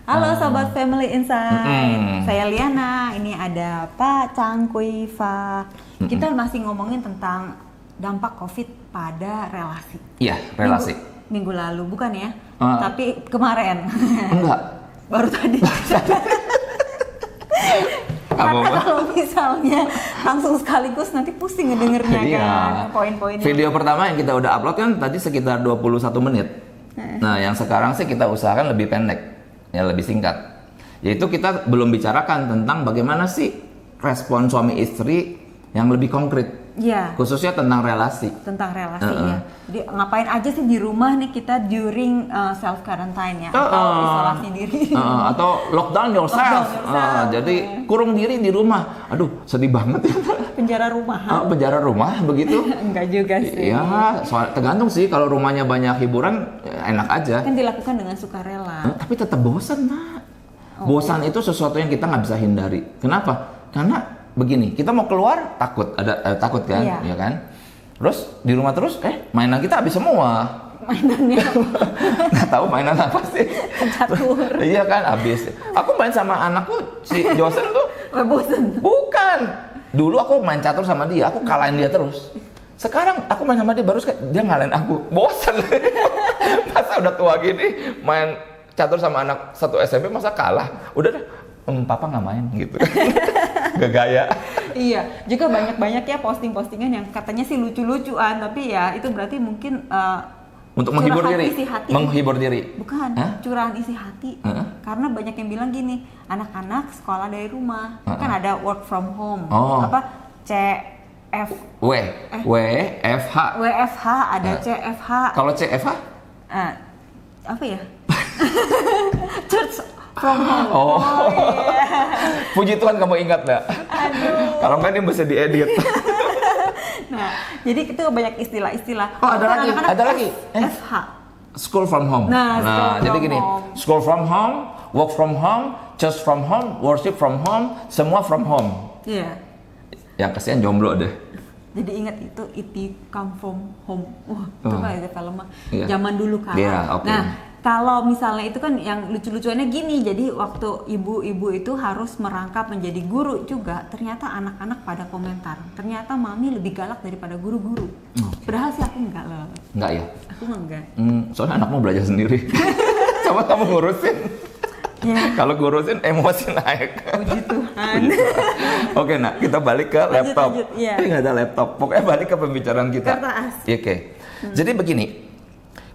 Halo Sobat Family Insight, saya Liana, ini ada Pak Cangkuiva. Kita masih ngomongin tentang dampak COVID pada relasi. Iya, relasi. Minggu lalu, bukan ya? Tapi kemarin. Enggak. Baru tadi. Karena kalau misalnya langsung sekaligus nanti pusing ngedengernya kan, poin-poinnya. Video pertama yang kita udah upload kan tadi sekitar 21 menit. Nah, yang sekarang sih kita usahakan lebih pendek. Ya, lebih singkat. Yaitu kita belum bicarakan tentang bagaimana sih respon suami istri yang lebih konkret. Iya. Khususnya tentang relasi. Tentang relasi ya. Jadi ngapain aja sih di rumah nih kita during self quarantine ya, atau isolasi diri. Atau lockdown yourself. Jadi kurung diri di rumah. Aduh, sedih banget ya. Penjara rumah. Penjara rumah begitu? Enggak juga sih. Ya, tergantung sih, kalau rumahnya banyak hiburan enak aja. Kan dilakukan dengan sukarela. Tapi tetap bosan, Nak. Bosan itu sesuatu yang kita nggak bisa hindari. Kenapa? Karena begini, kita mau keluar takut, takut kan, ya kan? Terus di rumah terus, mainan kita habis semua. Mainannya nggak tahu mainan apa sih? Catur. Iya kan, habis. Aku main sama anakku si Josen tuh. Bosen. Bukan. Dulu aku main catur sama dia, aku kalahin dia terus. Sekarang aku main sama dia baru dia ngalahin aku. Bosen. Masa udah tua gini main catur sama anak satu SMP masa kalah? Udah deh. Papa nggak main gitu. Gak gaya. Iya, juga banyak-banyak ya posting-postingan yang katanya sih lucu-lucuan, tapi ya itu berarti mungkin untuk menghibur diri. Hati. Menghibur diri. Bukan, curahan isi hati. Karena banyak yang bilang gini, anak-anak sekolah dari rumah. Kan ada work from home. Apa? WFH. WFH ada CFH. Kalau CFH? Apa ya? Church from home. Iya. Puji Tuhan kamu ingat nggak? Aduh. Kalau nggak ini mesti diedit. Nah, jadi itu banyak istilah-istilah. Ada lagi. FH. School from home. Nah, jadi gini, school from home, work from home, church from home, worship from home, semua from home. Iya. Yang kasihan jomblo deh. Jadi ingat itu It Come From Home. Wah, itu kan ada film zaman dulu kan. Nah, kalau misalnya itu kan yang lucu-lucuannya gini, jadi waktu ibu-ibu itu harus merangkap menjadi guru juga, ternyata anak-anak pada komentar, ternyata mami lebih galak daripada guru-guru. Padahal sih aku enggak loh. Enggak ya? Aku enggak. Soalnya anakmu belajar sendiri. Sama kamu ngurusin. Kalau ngurusin emosi naik. Puji Tuhan. Oke, nah kita balik ke laptop. Iya. Nggak ada laptop. Pokoknya balik ke pembicaraan kita. Kertas. Oke. Jadi begini.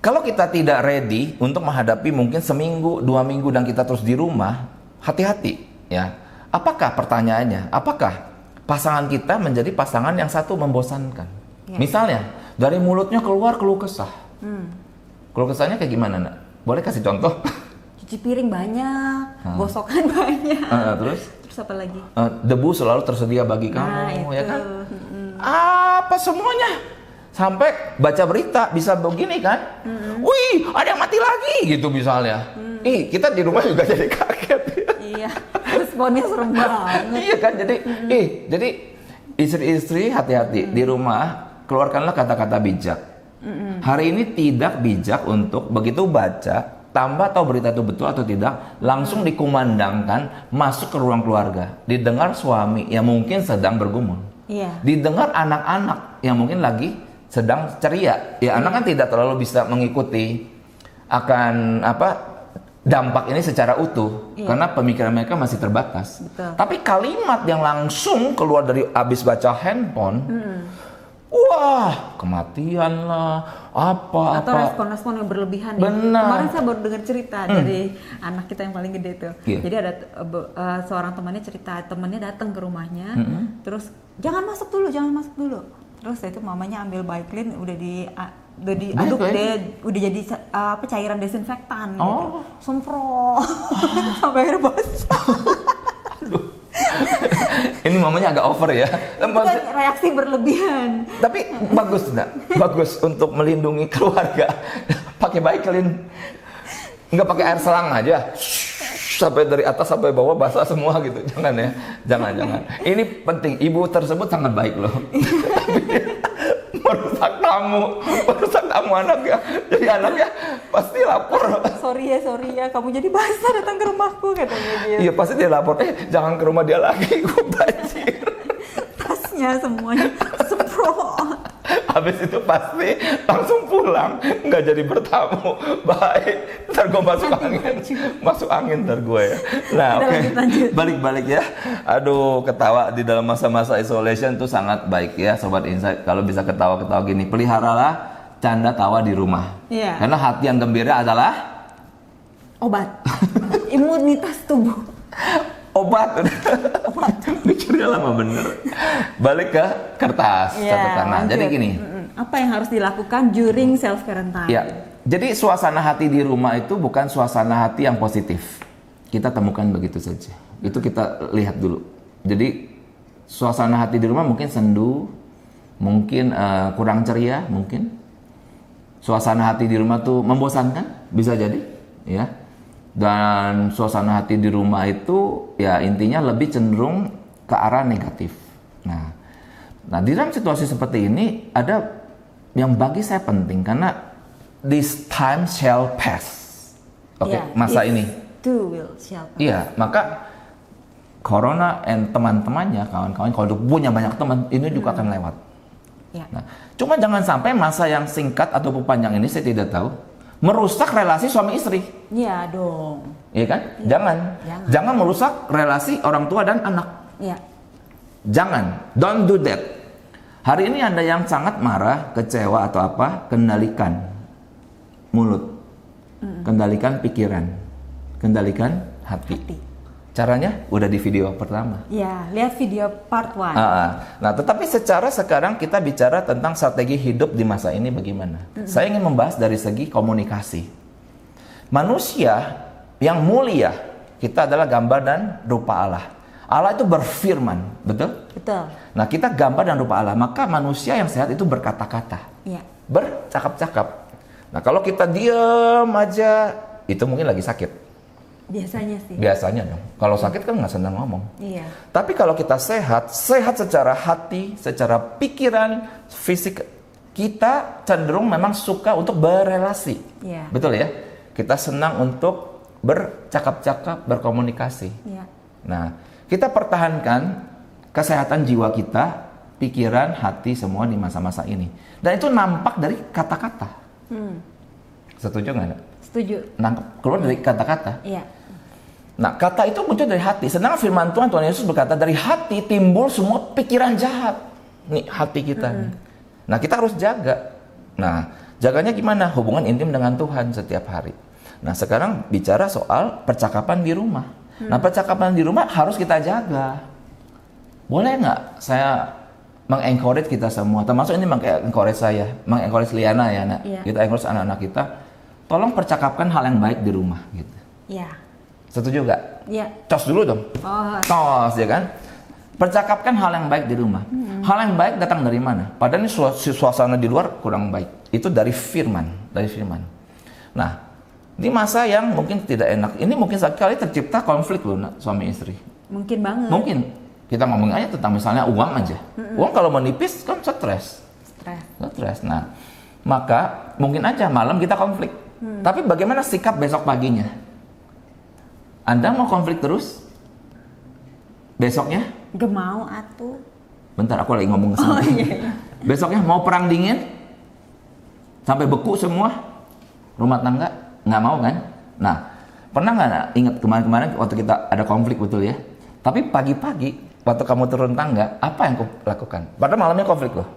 Kalau kita tidak ready untuk menghadapi mungkin seminggu, 2 minggu dan kita terus di rumah, hati-hati ya. Apakah pertanyaannya? Apakah pasangan kita menjadi pasangan yang satu membosankan? Misalnya dari mulutnya keluar keluh kesah. Keluh kesahnya kayak gimana, Nak? Boleh kasih contoh? Cuci piring banyak, gosokan banyak. Terus apa lagi? Debu selalu tersedia bagi kamu, ya kan? Apa semuanya? Sampai baca berita bisa begini kan? Wih, ada yang mati lagi gitu misalnya. Kita di rumah juga jadi kaget. Iya, responnya serem banget. Iya kan, jadi istri-istri hati-hati di rumah, keluarkanlah kata-kata bijak. Hari ini tidak bijak untuk begitu baca, tambah tahu berita itu betul atau tidak, langsung dikumandangkan masuk ke ruang keluarga, didengar suami yang mungkin sedang bergumul, didengar anak-anak yang mungkin lagi sedang ceria, anak kan tidak terlalu bisa mengikuti akan dampak ini secara utuh, karena pemikiran mereka masih terbatas. Betul. Tapi kalimat yang langsung keluar dari abis baca handphone, wah kematian lah, atau respon-respon yang berlebihan. Benar. Kemarin saya baru dengar cerita dari anak kita yang paling gede tuh. Jadi ada seorang temannya cerita, temannya datang ke rumahnya, terus jangan masuk dulu. Terus itu mamanya ambil Baiklin udah diaduk udah jadi cairan desinfektan gitu. Semprot sampai air basah. Ini mamanya agak over ya. Bukan reaksi berlebihan. Tapi bagus, Nak. Bagus untuk melindungi keluarga. Pakai Baiklin. Enggak pakai air selang aja. Sampai dari atas sampai bawah basah semua gitu. Jangan ya. Jangan. Ini penting. Ibu tersebut sangat baik loh. Tapi merusak bertamu anaknya. Jadi anaknya pasti lapor. Sorry ya, kamu jadi basah datang ke rumahku katanya gitu. Iya pasti dia lapor, jangan ke rumah dia lagi, gue banjir. Tasnya semuanya semprot. Habis itu pasti langsung pulang, nggak jadi bertamu. Baik, ntar gue masuk angin ntar gue ya. Nah oke, balik ya. Aduh, ketawa di dalam masa-masa isolation itu sangat baik ya, Sobat Insight. Kalau bisa ketawa-ketawa gini, peliharalah canda tawa di rumah. Iya. Karena hati yang gembira adalah obat, imunitas tubuh. Obat. Mikirnya lama bener. Balik ke kertas catatan. Nah, jadi gini. Apa yang harus dilakukan during self quarantine? Ya, jadi suasana hati di rumah itu bukan suasana hati yang positif. Kita temukan begitu saja. Itu kita lihat dulu. Jadi suasana hati di rumah mungkin sendu, mungkin kurang ceria, mungkin. Suasana hati di rumah tuh membosankan, bisa jadi, ya. Dan suasana hati di rumah itu ya intinya lebih cenderung ke arah negatif. Nah di dalam situasi seperti ini ada yang bagi saya penting karena this time shall pass. Oke, masa ini. Iya, maka Corona and teman-temannya, kawan-kawan kalau punya banyak teman ini juga akan lewat. Ya. Nah, cuma jangan sampai masa yang singkat atau panjang ini saya tidak tahu merusak relasi suami istri. Iya dong. Iya kan? Ya. Jangan merusak relasi orang tua dan anak. Iya. Jangan. Don't do that. Hari ini ada yang sangat marah, kecewa atau apa, kendalikan mulut. Kendalikan pikiran. Kendalikan hati. Caranya udah di video pertama. Ya, lihat video part 1. Nah, tetapi secara sekarang kita bicara tentang strategi hidup di masa ini bagaimana. Saya ingin membahas dari segi komunikasi. Manusia yang mulia, kita adalah gambar dan rupa Allah. Allah itu berfirman, betul? Betul. Nah, kita gambar dan rupa Allah, maka manusia yang sehat itu berkata-kata. Iya. Bercakap-cakap. Nah, kalau kita diam aja, itu mungkin lagi sakit. Biasanya sih. Biasanya dong. Kalau sakit kan nggak senang ngomong. Iya. Tapi kalau kita sehat secara hati, secara pikiran, fisik, kita cenderung memang suka untuk berelasi. Iya. Betul ya? Kita senang untuk bercakap-cakap, berkomunikasi. Iya. Nah, kita pertahankan kesehatan jiwa kita, pikiran, hati semua di masa-masa ini. Dan itu nampak dari kata-kata. Setuju nggak? Setuju. Keluar dari kata-kata. Iya. Nah, kata itu muncul dari hati. Sedangkan firman Tuhan Yesus berkata, dari hati timbul semua pikiran jahat. Nih, hati kita. Nah, kita harus jaga. Nah, jaganya gimana? Hubungan intim dengan Tuhan setiap hari. Nah, sekarang bicara soal percakapan di rumah. Nah, percakapan di rumah harus kita jaga. Boleh nggak saya meng-encourage kita semua, termasuk ini meng-encourage saya, meng-encourage Liana ya, nak. Iya. Kita encourage anak-anak kita, tolong percakapkan hal yang baik di rumah, gitu. Iya. Setuju nggak? Iya. Tos dulu dong. Tos ya kan? Percakapkan hal yang baik di rumah. Hal yang baik datang dari mana? Padahal ini suasana di luar kurang baik. Itu dari firman, Nah, di masa yang mungkin tidak enak, ini mungkin sekali tercipta konflik loh, nak, suami istri. Mungkin banget. Mungkin. Kita ngomong aja tentang misalnya uang aja. Uang kalau menipis kan stres. Nah, maka mungkin aja malam kita konflik. Tapi bagaimana sikap besok paginya? Anda mau konflik terus? Besoknya? Gak mau atuh. Bentar, aku lagi ngomong kesana. Iya. Besoknya mau perang dingin? Sampai beku semua? Rumah tangga? Nggak mau kan? Nah, pernah nggak ingat kemarin-kemarin waktu kita ada konflik, betul ya? Tapi pagi-pagi waktu kamu turun tangga, apa yang kau lakukan? Padahal malamnya konflik loh.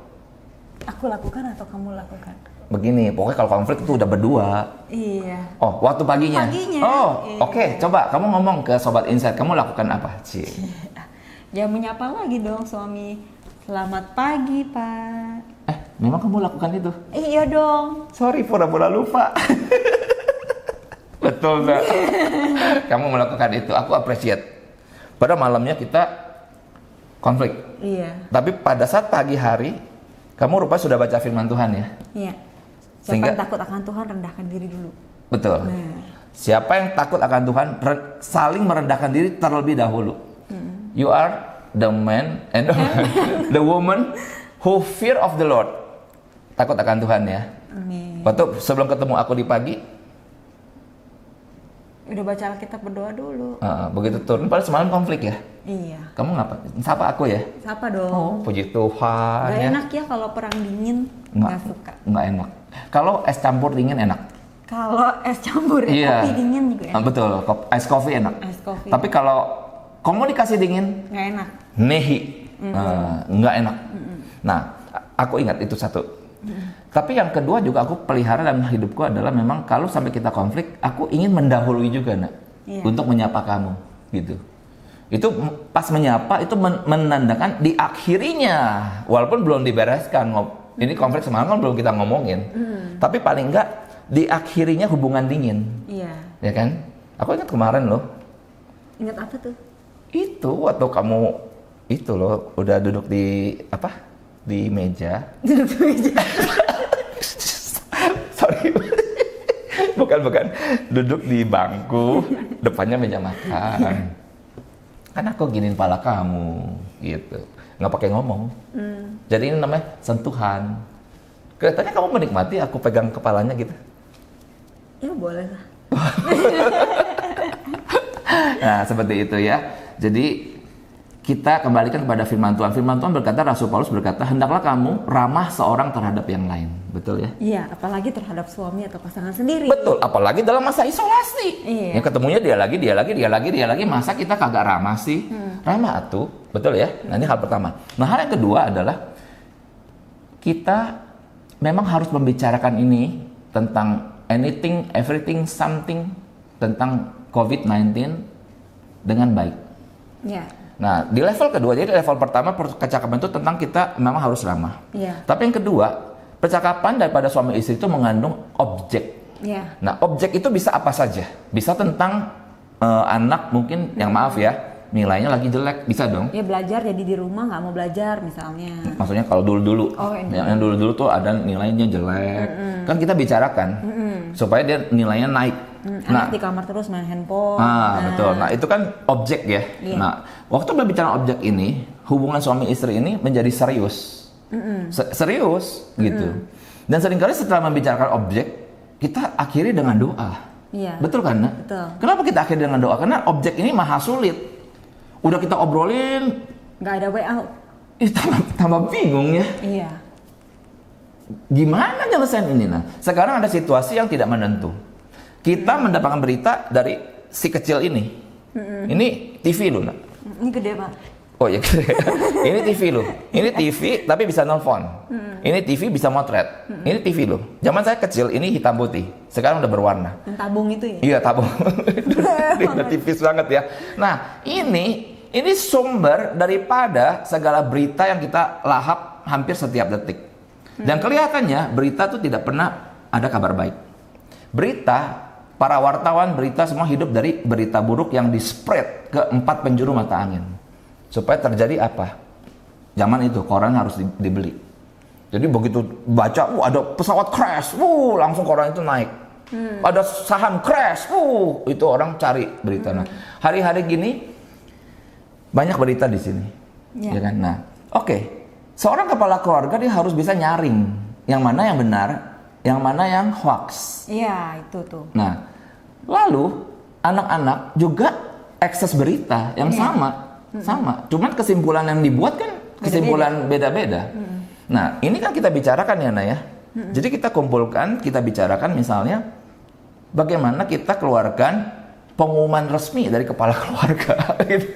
Aku lakukan atau kamu lakukan? Begini, pokoknya kalau konflik itu udah berdua. Iya. Oh, waktu paginya? Oh, iya. Oke. Coba kamu ngomong ke Sobat Insight, kamu lakukan apa? Ya menyapa lagi dong suami. Selamat pagi, Pak. Memang kamu lakukan itu? Iya dong. Sorry, pura-pura lupa. Betul, Mbak. Kamu melakukan itu, aku appreciate. Pada malamnya kita konflik. Iya. Tapi pada saat pagi hari, kamu rupanya sudah baca firman Tuhan ya? Iya. Siapa yang takut akan Tuhan, rendahkan diri dulu. Betul. Siapa yang takut akan Tuhan, saling merendahkan diri terlebih dahulu. You are the man and the woman who fear of the Lord. Takut akan Tuhan ya. Amin. Waktu sebelum ketemu aku di pagi, Udah baca Alkitab, berdoa dulu. begitu turun, padahal semalam konflik ya. Iya. Kamu ngapa? Sapa aku ya? Siapa dong? Puji Tuhan. Gak ya. enak ya kalau perang dingin. Gak suka. Nggak enak. Kalau es campur dingin enak. Kalau es campur, Iya. kopi dingin juga enak. Betul, es kopi enak. Es kopi. Tapi kalau komunikasi dingin, Gak enak. nehi, nggak enak. Nah, aku ingat itu satu. Tapi yang kedua juga aku pelihara dalam hidupku adalah memang kalau sampai kita konflik, aku ingin mendahului juga, Nak, untuk menyapa kamu, gitu. Itu pas menyapa itu menandakan diakhirinya, walaupun belum dibereskan. Ini konflik semalam kan belum kita ngomongin, tapi paling enggak diakhirinya hubungan dingin. Iya. Ya kan? Aku ingat kemarin loh. Ingat apa tuh? Itu waktu kamu itu loh udah duduk di apa? Di meja. Duduk di meja. Sorry. Bukan. Duduk di bangku, depannya meja makan. Kan aku giniin pala kamu, gitu. Nggak pakai ngomong. Jadi ini namanya sentuhan. Kelihatannya kamu menikmati aku pegang kepalanya gitu. Ya boleh lah. Nah, seperti itu ya. Jadi kita kembalikan kepada firman Tuhan. Firman Tuhan berkata, Rasul Paulus berkata, hendaklah kamu ramah seorang terhadap yang lain. Betul ya? Iya, apalagi terhadap suami atau pasangan sendiri. Betul, apalagi dalam masa isolasi. Iya. Ya, ketemunya dia lagi. Masa kita kagak ramah sih? Ramah atuh. Betul ya? Nah, ini hal pertama. Nah, hal yang kedua adalah kita memang harus membicarakan ini tentang anything, everything, something tentang COVID-19 dengan baik. Iya. Nah, di level kedua, jadi level pertama percakapan itu tentang kita memang harus ramah. Iya. Tapi yang kedua, percakapan daripada suami istri itu mengandung objek. Iya. Nah, objek itu bisa apa saja. Bisa tentang anak mungkin yang maaf ya, nilainya lagi jelek, bisa dong. Ya belajar jadi di rumah nggak mau belajar misalnya. Maksudnya kalau dulu-dulu, Oh, yang dulu-dulu tuh ada nilainya jelek, kan kita bicarakan supaya dia nilainya naik. Anak di kamar terus main handphone. Betul. Nah, itu kan objek ya. Iya. Nah, waktu berbicara objek ini, hubungan suami istri ini menjadi serius. Serius gitu. Dan seringkali setelah membicarakan objek, kita akhiri dengan doa. Iya. Betul kan? Nak? Betul. Kenapa kita akhiri dengan doa? Karena objek ini maha sulit. Udah kita obrolin, Nggak ada way out. tambah bingung ya. Iya. Gimana nyelesain ini? Nah, sekarang ada situasi yang tidak menentu. Kita mendapatkan berita dari si kecil ini. Ini TV lu, Nak. Ini gede Pak. Oh ya, ini TV lu. Ini TV tapi bisa nelfon. Ini TV bisa motret. Ini TV lu. Zaman saya kecil ini hitam putih. Sekarang udah berwarna. Yang tabung itu ya? Iya, tabung. Udah tipis banget ya. Nah, ini sumber daripada segala berita yang kita lahap hampir setiap detik. Dan kelihatannya berita itu tidak pernah ada kabar baik. Berita, para wartawan berita semua hidup dari berita buruk yang di-spread ke 4 penjuru mata angin. Supaya terjadi apa? Zaman itu koran harus dibeli. Jadi begitu baca, ada pesawat crash, langsung koran itu naik. Ada saham crash, itu orang cari berita. Nah, hari-hari gini banyak berita di sini, ya kan? Nah, oke. Seorang kepala keluarga dia harus bisa nyaring yang mana yang benar, yang mana yang hoax. Iya, itu tuh. Nah, lalu anak-anak juga akses berita yang sama. Cuman kesimpulan yang dibuat kan kesimpulan beda-beda. Nah, ini kan kita bicarakan ya, Naya. Jadi kita kumpulkan, kita bicarakan misalnya bagaimana kita keluarkan pengumuman resmi dari kepala keluarga. Gitu.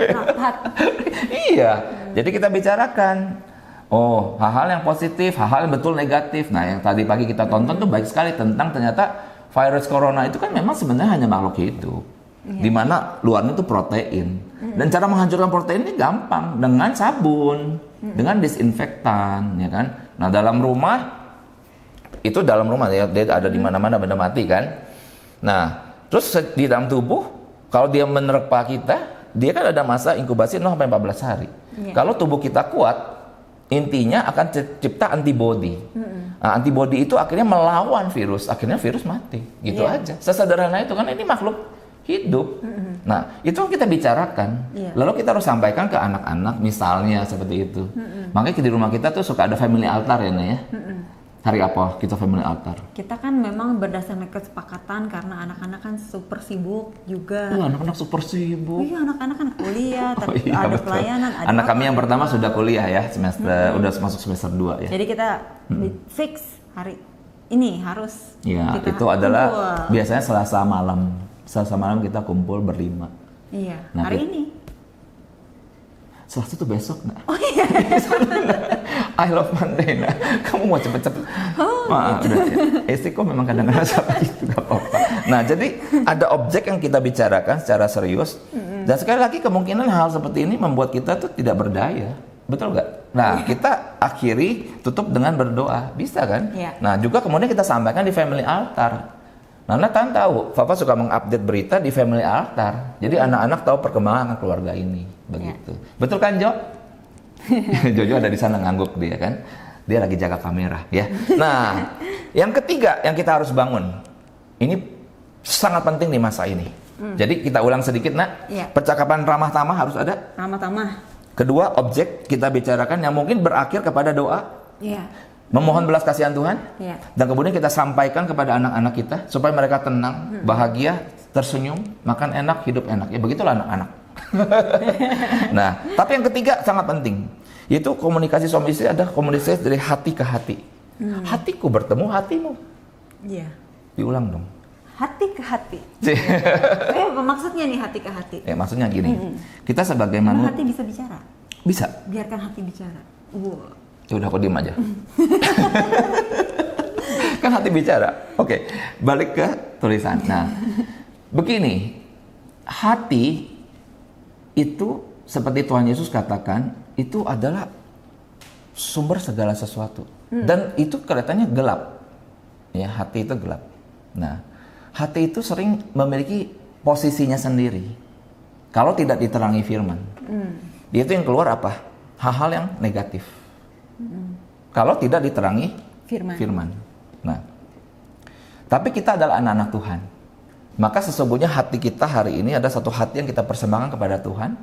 Iya, jadi kita bicarakan. Oh, hal-hal yang positif, hal-hal yang betul negatif. Nah, yang tadi pagi kita tonton tuh baik sekali tentang ternyata virus corona itu kan memang sebenarnya hanya makhluk hidup. Di mana luarnya itu protein. Dan cara menghancurkan protein ini gampang dengan sabun, dengan disinfektan, ya kan? Nah, dalam rumah ya, dia ada di mana-mana benda mati kan. Nah, terus di dalam tubuh kalau dia menerpa kita, dia kan ada masa inkubasi 0 sampai 14 hari. Kalau tubuh kita kuat, intinya akan cipta antibody. Nah, antibody itu akhirnya melawan virus, akhirnya virus mati, gitu aja. Sesederhana itu kan ini makhluk hidup. Nah, itu kita bicarakan. Lalu kita harus sampaikan ke anak-anak, misalnya seperti itu. Makanya di rumah kita tuh suka ada family altar ya, Nah ya. Hari apa kita family altar? Kita kan memang berdasarkan kesepakatan karena anak-anak kan super sibuk juga. Anak-anak super sibuk. Iya, anak-anak kan kuliah, Iya, ada betul. pelayanan, ada Anak kami yang pertama sudah kuliah ya, semester udah masuk semester 2 ya. Jadi kita fix hari ini harus Iya, kita itu adalah kumpul. biasanya Selasa malam. Selasa malam kita kumpul berlima. Iya, Nah, hari ini. Selasa itu besok, nak. Oh iya. I love Monday, nak. Kamu mau cepet-cepet. Udah ya. Istriku memang kadang-kadang seperti itu, gak apa-apa. Nah, jadi ada objek yang kita bicarakan secara serius. Dan sekali lagi kemungkinan hal seperti ini membuat kita tuh tidak berdaya. Betul nggak? Nah, kita akhiri tutup dengan berdoa. Bisa kan? Iya. Nah, juga kemudian kita sampaikan di family altar. Nana kan tahu, Papa suka mengupdate berita di family altar. Jadi anak-anak tahu perkembangan keluarga ini, begitu. Betul kan, Jo? Jojo ada di sana ngangguk dia kan. Dia lagi jaga kamera, ya. Nah, yang ketiga yang kita harus bangun. Ini sangat penting di masa ini. Jadi kita ulang sedikit, Nak. Iya. Percakapan ramah tamah harus ada. Ramah tamah. Kedua, objek kita bicarakan yang mungkin berakhir kepada doa. Iya. Memohon belas kasihan Tuhan, Iya. dan kemudian kita sampaikan kepada anak-anak kita supaya mereka tenang, bahagia, tersenyum, makan enak, hidup enak. Ya begitulah anak-anak. Nah, tapi yang ketiga sangat penting, yaitu komunikasi suami istri ada komunikasi dari hati ke hati. Hatiku bertemu hatimu. Iya. Diulang dong. Hati ke hati. Apa maksudnya nih hati ke hati? Ya maksudnya gini, kita sebagai Emang manusia hati bisa bicara? bisa. Biarkan hati bicara. Wow. Ya udah, aku diem aja. Kan hati bicara. Oke, balik ke tulisan. Nah, begini, hati itu seperti Tuhan Yesus katakan, itu adalah sumber segala sesuatu. Dan itu kelihatannya gelap. Ya, hati itu gelap. Nah, hati itu sering memiliki posisinya sendiri. Kalau tidak diterangi firman. Dia itu yang keluar apa? Hal-hal yang negatif. Kalau tidak diterangi firman. Nah, tapi kita adalah anak-anak Tuhan. Maka sesungguhnya hati kita hari ini ada satu hati yang kita persembahkan kepada Tuhan.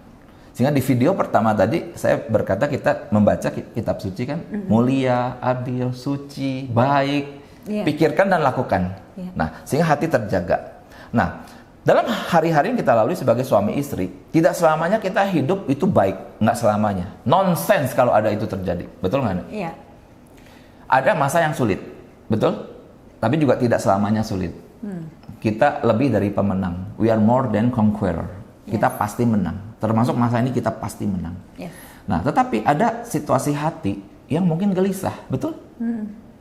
Sehingga di video pertama tadi saya berkata kita membaca kitab suci kan, mulia, adil, suci, baik, pikirkan dan lakukan. Nah, sehingga hati terjaga. Nah, dalam hari-hari yang kita lalui sebagai suami istri, tidak selamanya kita hidup itu baik, nggak selamanya. Nonsense kalau ada itu terjadi, betul nggak? Iya. Ada masa yang sulit, betul? Tapi juga tidak selamanya sulit. Kita lebih dari pemenang. We are more than conqueror. Kita pasti menang. Termasuk masa ini kita pasti menang. Yes. Nah, tetapi ada situasi hati yang mungkin gelisah, betul?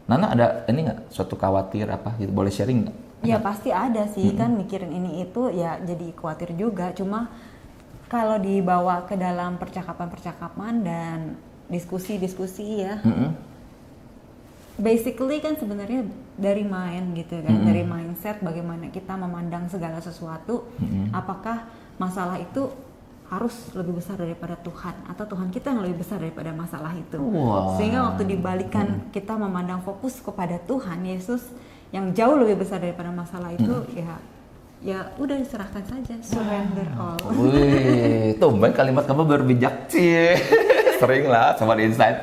Nana ada ini nggak? Suatu khawatir apa? Gitu, boleh sharing nggak? Ya pasti ada sih, kan mikirin ini itu ya jadi khawatir juga. Cuma kalau dibawa ke dalam percakapan-percakapan dan diskusi-diskusi ya, basically kan sebenarnya dari mind gitu kan, dari mindset bagaimana kita memandang segala sesuatu. Apakah masalah itu harus lebih besar daripada Tuhan, atau Tuhan kita yang lebih besar daripada masalah itu. Sehingga waktu dibalikan kita memandang fokus kepada Tuhan Yesus yang jauh lebih besar daripada masalah itu, ya udah diserahkan saja, surrender all. Wih, tumben kalimat kamu berbijak sih. Sering lah sama di Insight.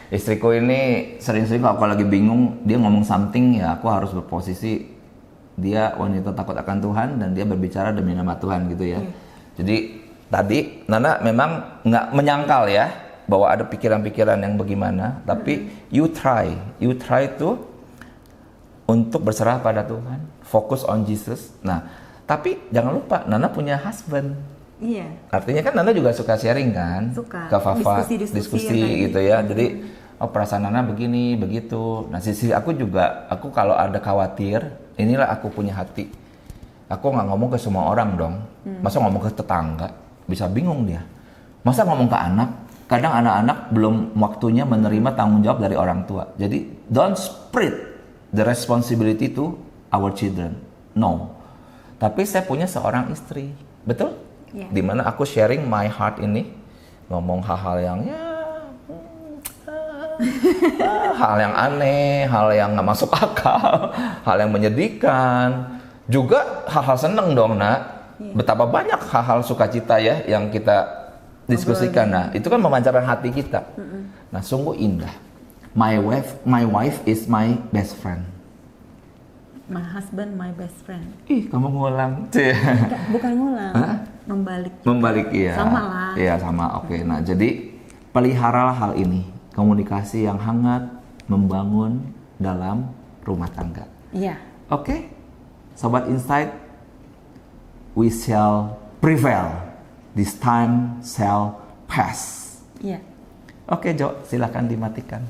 Istriku ini sering-sering kalau aku lagi bingung, dia ngomong something, ya aku harus berposisi dia wanita takut akan Tuhan dan dia berbicara demi nama Tuhan gitu ya. Jadi tadi Nana memang nggak menyangkal ya bahwa ada pikiran-pikiran yang bagaimana, tapi you try to untuk berserah pada Tuhan, fokus on Jesus. Nah, tapi jangan lupa Nana punya husband. Iya. Artinya kan Nana juga suka sharing kan, Suka. ke Fafa, Diskusi gitu ya. Jadi perasaan Nana begini, begitu. Nah, sisi aku juga, aku kalau ada khawatir, inilah aku punya hati. Aku nggak ngomong ke semua orang dong. Masa ngomong ke tetangga, bisa bingung dia. Masa ngomong ke anak, kadang anak-anak belum waktunya menerima tanggung jawab dari orang tua. Jadi don't spread the responsibility to our children. No. Tapi saya punya seorang istri, betul? Yeah. Dimana aku sharing my heart ini, ngomong hal-hal yang hal yang aneh, hal yang nggak masuk akal, hal yang menyedihkan, juga hal-hal seneng dong, Nak. Yeah. Betapa banyak hal-hal sukacita ya yang kita diskusikan. Nah, itu kan memancarkan hati kita. Nah, sungguh indah My wife is my best friend. My husband, my best friend. Ih, kamu ngulang. Bukan ngulang, membalik. Membalik, iya. Sama lah. Iya, sama. Oke. Nah, jadi peliharalah hal ini. Komunikasi yang hangat, membangun dalam rumah tangga. Iya. Oke. Sobat Insight, we shall prevail. This time shall pass. Iya. Oke, Jo, silakan dimatikan.